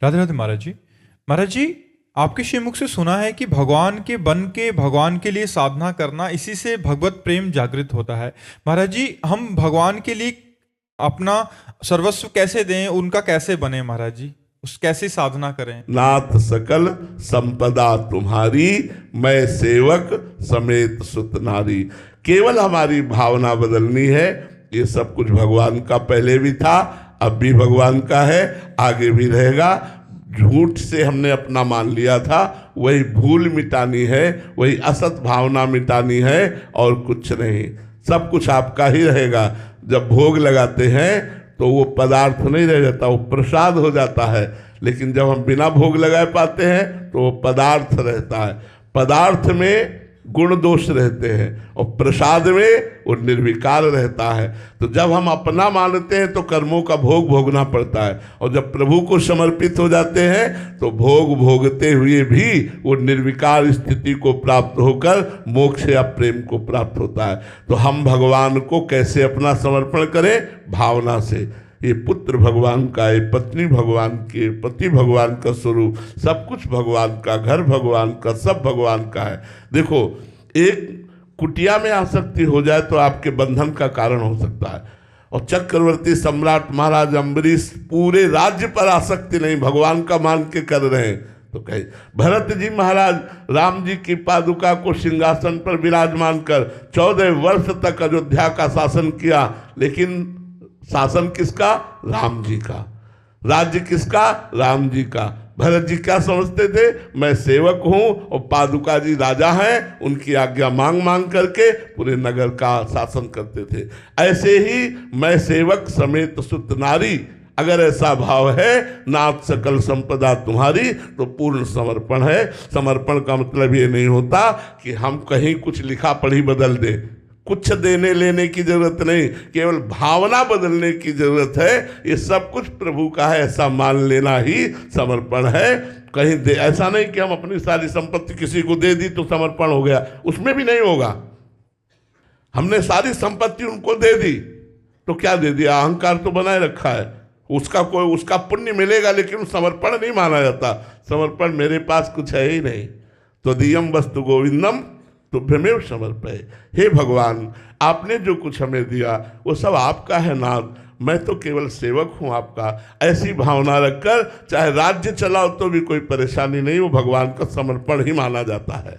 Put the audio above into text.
राधे राधे महाराज जी। महाराज जी, आपके श्रीमुख से सुना है कि भगवान के बन के भगवान के लिए साधना करना, इसी से भगवत प्रेम जागृत होता है। महाराज जी, हम भगवान के लिए अपना सर्वस्व कैसे दें, उनका कैसे बने महाराज जी, उस कैसे साधना करें? नाथ सकल संपदा तुम्हारी, मैं सेवक समेत सुत नारी। केवल हमारी भावना बदलनी है। ये सब कुछ भगवान का पहले भी था, अब भी भगवान का है, आगे भी रहेगा। झूठ से हमने अपना मान लिया था, वही भूल मिटानी है, वही असत भावना मिटानी है, और कुछ नहीं। सब कुछ आपका ही रहेगा। जब भोग लगाते हैं तो वो पदार्थ नहीं रह जाता, वो प्रसाद हो जाता है। लेकिन जब हम बिना भोग लगाए पाते हैं तो वो पदार्थ रहता है। पदार्थ में गुण दोष रहते हैं और प्रसाद में वो निर्विकार रहता है। तो जब हम अपना मानते हैं तो कर्मों का भोग भोगना पड़ता है, और जब प्रभु को समर्पित हो जाते हैं तो भोग भोगते हुए भी वो निर्विकार स्थिति को प्राप्त होकर मोक्ष या प्रेम को प्राप्त होता है। तो हम भगवान को कैसे अपना समर्पण करें? भावना से। ये पुत्र भगवान का, ये पत्नी भगवान की, पति भगवान का स्वरूप, सब कुछ भगवान का, घर भगवान का, सब भगवान का है। देखो, एक कुटिया में आसक्ति हो जाए तो आपके बंधन का कारण हो सकता है। और चक्रवर्ती सम्राट महाराज अम्बरीश पूरे राज्य पर आसक्ति नहीं, भगवान का मान के कर रहे हैं। तो कहे भरत जी महाराज राम जी की पादुका को सिंहासन पर विराजमान कर 14 वर्ष तक अयोध्या का शासन किया, लेकिन शासन किसका? राम जी का। राज्य किसका? राम जी का। भरत जी क्या समझते थे? मैं सेवक हूं और पादुका जी राजा हैं, उनकी आज्ञा मांग मांग करके पूरे नगर का शासन करते थे। ऐसे ही मैं सेवक समेत सुत नारी, अगर ऐसा भाव है, नाथ सकल संपदा तुम्हारी, तो पूर्ण समर्पण है। समर्पण का मतलब ये नहीं होता कि हम कहीं कुछ लिखा पढ़ी बदल दें। कुछ देने लेने की जरूरत नहीं, केवल भावना बदलने की जरूरत है। ये सब कुछ प्रभु का है, ऐसा मान लेना ही समर्पण है। कहीं दे, ऐसा नहीं कि हम अपनी सारी संपत्ति किसी को दे दी तो समर्पण हो गया, उसमें भी नहीं होगा। हमने सारी संपत्ति उनको दे दी तो क्या दे दिया? अहंकार तो बनाए रखा है। उसका पुण्य मिलेगा, लेकिन समर्पण नहीं माना जाता। समर्पण मेरे पास कुछ है ही नहीं। तो दियम वस्तु गोविंदम तुभ्यमेव समर्पय। हे भगवान, आपने जो कुछ हमें दिया वो सब आपका है नाथ, मैं तो केवल सेवक हूँ आपका। ऐसी भावना रखकर चाहे राज्य चलाओ तो भी कोई परेशानी नहीं, वो भगवान का समर्पण ही माना जाता है।